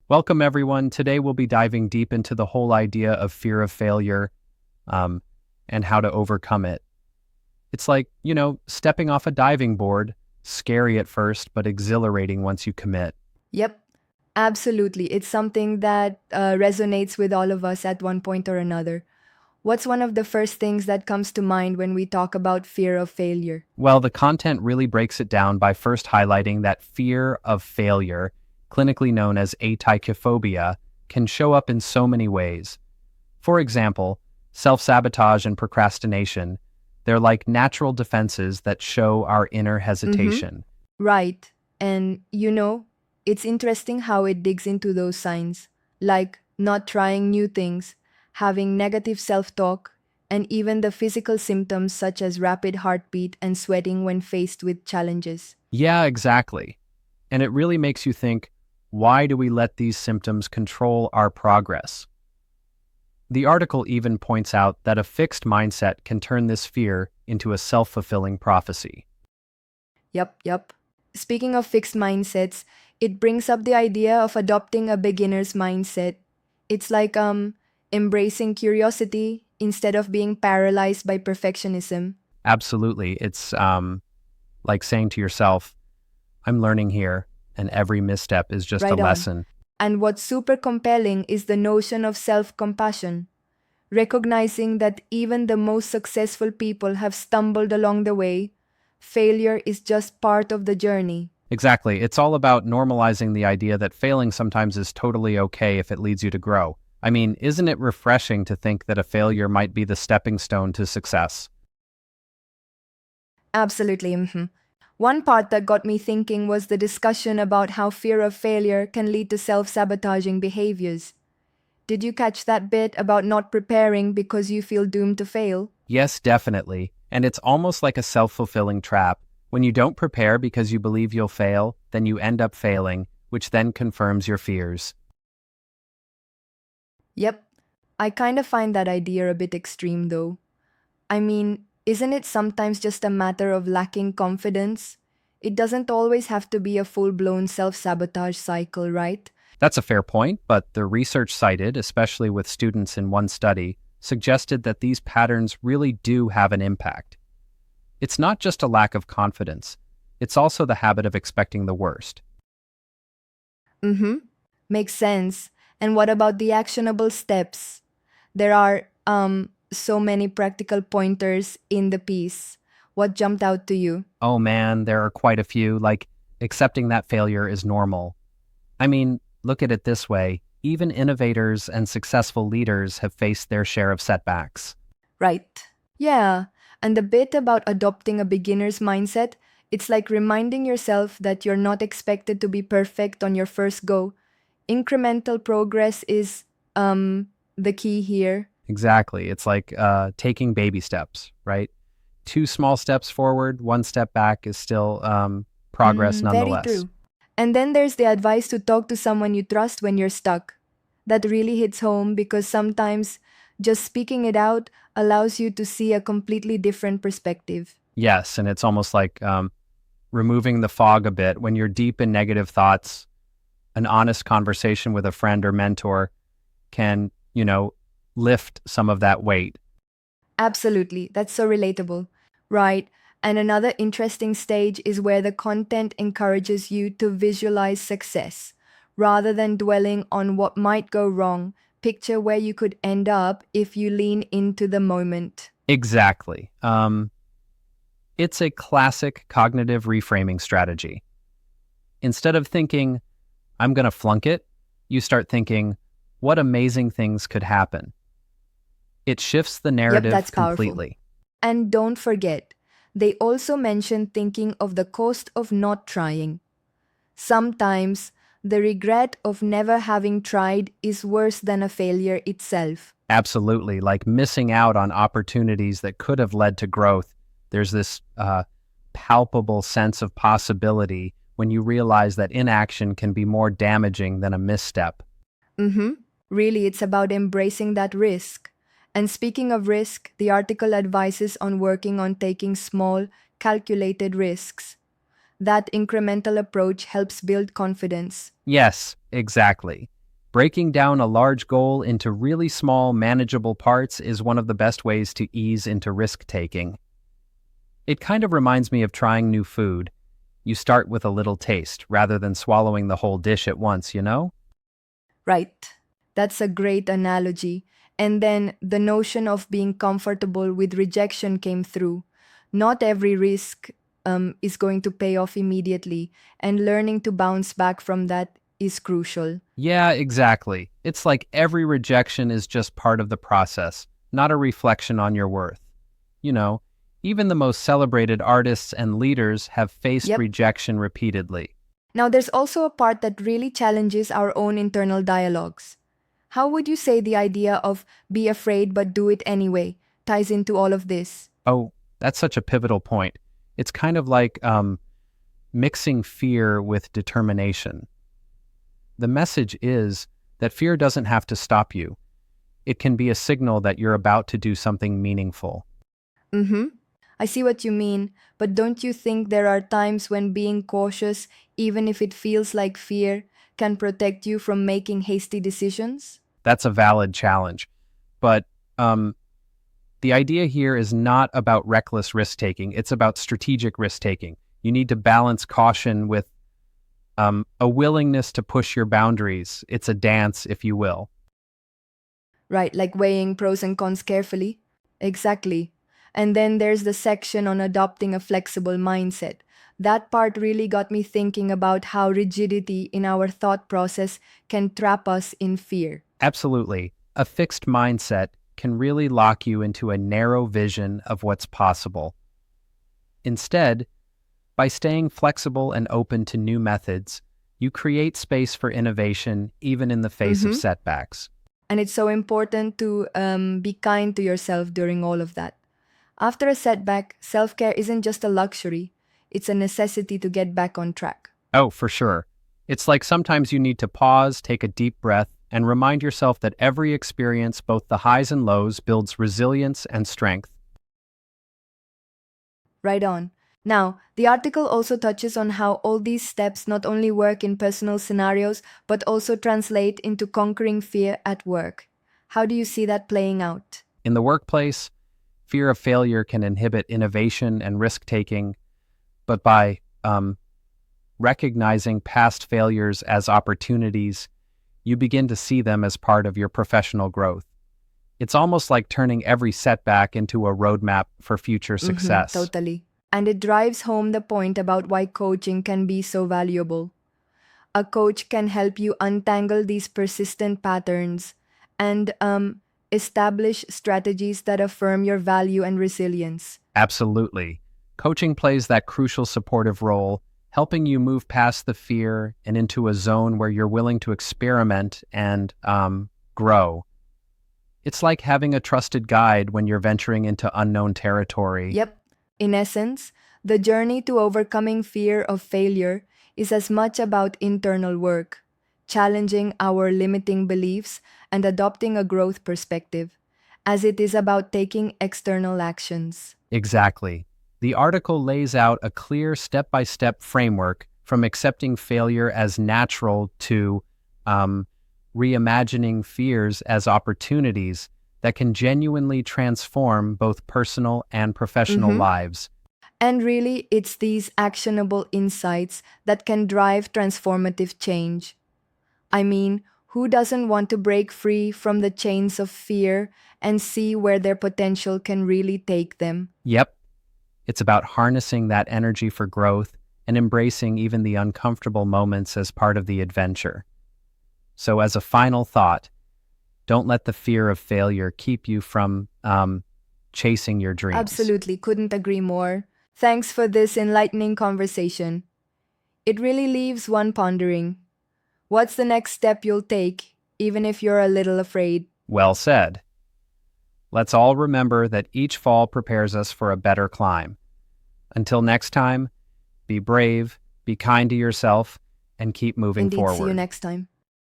Welcome, everyone. Today we'll be diving deep into the whole idea of fear of failure um, and how to overcome it. It's like, stepping off a diving board, scary at first, but exhilarating once you commit. Yep, absolutely. It's something that resonates with all of us at one point or another. What's one of the first things that comes to mind when we talk about fear of failure? Well, the content really breaks it down by first highlighting that fear of failure, clinically known as atychophobia, can show up in so many ways. For example, self-sabotage and procrastination, they're like natural defenses that show our inner Mm-hmm. hesitation. Right. And it's interesting how it digs into those signs, like not trying new things, having negative self talk, and even the physical symptoms such as rapid heartbeat and sweating when faced with challenges. Yeah, exactly. And it really makes you think, why do we let these symptoms control our progress? The article even points out that a fixed mindset can turn this fear into a self-fulfilling prophecy. Yep. Speaking of fixed mindsets, it brings up the idea of adopting a beginner's mindset. It's like embracing curiosity instead of being paralyzed by perfectionism. Absolutely. It's like saying to yourself, I'm learning here, and every misstep is just a Right on. lesson. And what's super compelling is the notion of self-compassion, recognizing that even the most successful people have stumbled along the way. Failure is just part of the journey. Exactly. It's all about normalizing the idea that failing sometimes is totally okay if it leads you to grow. I mean, isn't it refreshing to think that a failure might be the stepping stone to success? Absolutely. One part that got me thinking was the discussion about how fear of failure can lead to self sabotaging behaviors. Did you catch that bit about not preparing because you feel doomed to fail? Yes, definitely. And it's almost like a self-fulfilling trap. When you don't prepare because you believe you'll fail, then you end up failing, which then confirms your fears. Yep. I kind of find that idea a bit extreme though. I mean, isn't it sometimes just a matter of lacking confidence? It doesn't always have to be a full blown self sabotage cycle, right? That's a fair point, but the research cited, especially with students in one study, suggested that these patterns really do have an impact. It's not just a lack of confidence, it's also the habit of expecting the worst. Mm hmm. Makes sense. And what about the actionable steps? There are so many practical pointers in the piece. What jumped out to you? Oh man, there are quite a few, like accepting that failure is normal. I mean, look at it this way, even innovators and successful leaders have faced their share of setbacks. Right. Yeah. And the bit about adopting a beginner's mindset, it's like reminding yourself that you're not expected to be perfect on your first go. Incremental progress is the key here. Exactly. It's like taking baby steps, right? Two small steps forward, one step back is still progress Very nonetheless. true. And then there's the advice to talk to someone you trust when you're stuck. That really hits home because sometimes just speaking it out allows you to see a completely different perspective. Yes, and it's almost like removing the fog a bit. When you're deep in negative thoughts, an honest conversation with a friend or mentor can, lift some of that weight. Absolutely, that's so relatable. Right. And another interesting stage is where the content encourages you to visualize success. Rather than dwelling on what might go wrong, picture where you could end up if you lean into the moment. Exactly. It's a classic cognitive reframing strategy. Instead of thinking, I'm going to flunk it, you start thinking, what amazing things could happen? It shifts the Yep, narrative that's powerful. completely. And don't forget, they also mention thinking of the cost of not trying. Sometimes the regret of never having tried is worse than a failure itself. Absolutely, like missing out on opportunities that could have led to growth. There's this palpable sense of possibility when you realize that inaction can be more damaging than a misstep. Mm-hmm. Really, it's about embracing that risk. And speaking of risk, the article advises on working on taking small, calculated risks. That incremental approach helps build confidence. Yes, exactly. Breaking down a large goal into really small, manageable parts is one of the best ways to ease into risk-taking. It kind of reminds me of trying new food. You start with a little taste rather than swallowing the whole dish at once, you know? Right. That's a great analogy. And then the notion of being comfortable with rejection came through. Not every risk is going to pay off immediately, and learning to bounce back from that is crucial. Yeah, exactly. It's like every rejection is just part of the process, not a reflection on your worth. You know, even the most celebrated artists and leaders have faced Yep. rejection repeatedly. Now, there's also a part that really challenges our own internal dialogues. How would you say the idea of be afraid but do it anyway ties into all of this? Oh, that's such a pivotal point. It's kind of like mixing fear with determination. The message is that fear doesn't have to stop you. It can be a signal that you're about to do something meaningful. Mm-hmm. I see what you mean, but don't you think there are times when being cautious, even if it feels like fear, can protect you from making hasty decisions? That's a valid challenge. But um, the idea here is not about reckless risk-taking. It's about strategic risk-taking. You need to balance caution with a willingness to push your boundaries. It's a dance, if you will. Right, like weighing pros and cons carefully? Exactly. And then there's the section on adopting a flexible mindset. That part really got me thinking about how rigidity in our thought process can trap us in fear. Absolutely. A fixed mindset can really lock you into a narrow vision of what's possible. Instead, by staying flexible and open to new methods, you create space for innovation even in the face of Mm-hmm. setbacks. And it's so important to be kind to yourself during all of that. After a setback, self care isn't just a luxury, it's a necessity to get back on track. Oh, for sure. It's like sometimes you need to pause, take a deep breath, and remind yourself that every experience, both the highs and lows, builds resilience and strength. Right on. Now, the article also touches on how all these steps not only work in personal scenarios, but also translate into conquering fear at work. How do you see that playing out? In the workplace, fear of failure can inhibit innovation and risk-taking, but by recognizing past failures as opportunities, you begin to see them as part of your professional growth. It's almost like turning every setback into a roadmap for future Mm-hmm, success. totally. And it drives home the point about why coaching can be so valuable. A coach can help you untangle these persistent patterns and establish strategies that affirm your value and resilience. Absolutely. Coaching plays that crucial supportive role, helping you move past the fear and into a zone where you're willing to experiment and grow. It's like having a trusted guide when you're venturing into unknown territory. Yep. In essence, the journey to overcoming fear of failure is as much about internal work, challenging our limiting beliefs and adopting a growth perspective, as it is about taking external actions. Exactly. The article lays out a clear step-by-step framework from accepting failure as natural to reimagining fears as opportunities that can genuinely transform both personal and professional Mhm. lives. And really, it's these actionable insights that can drive transformative change. I mean, who doesn't want to break free from the chains of fear and see where their potential can really take them? Yep, it's about harnessing that energy for growth and embracing even the uncomfortable moments as part of the adventure. So as a final thought, don't let the fear of failure keep you from chasing your dreams. Absolutely, couldn't agree more. Thanks for this enlightening conversation. It really leaves one pondering. What's the next step you'll take, even if you're a little afraid? Well said. Let's all remember that each fall prepares us for a better climb. Until next time, be brave, be kind to yourself, and keep moving Indeed, see you forward. next time.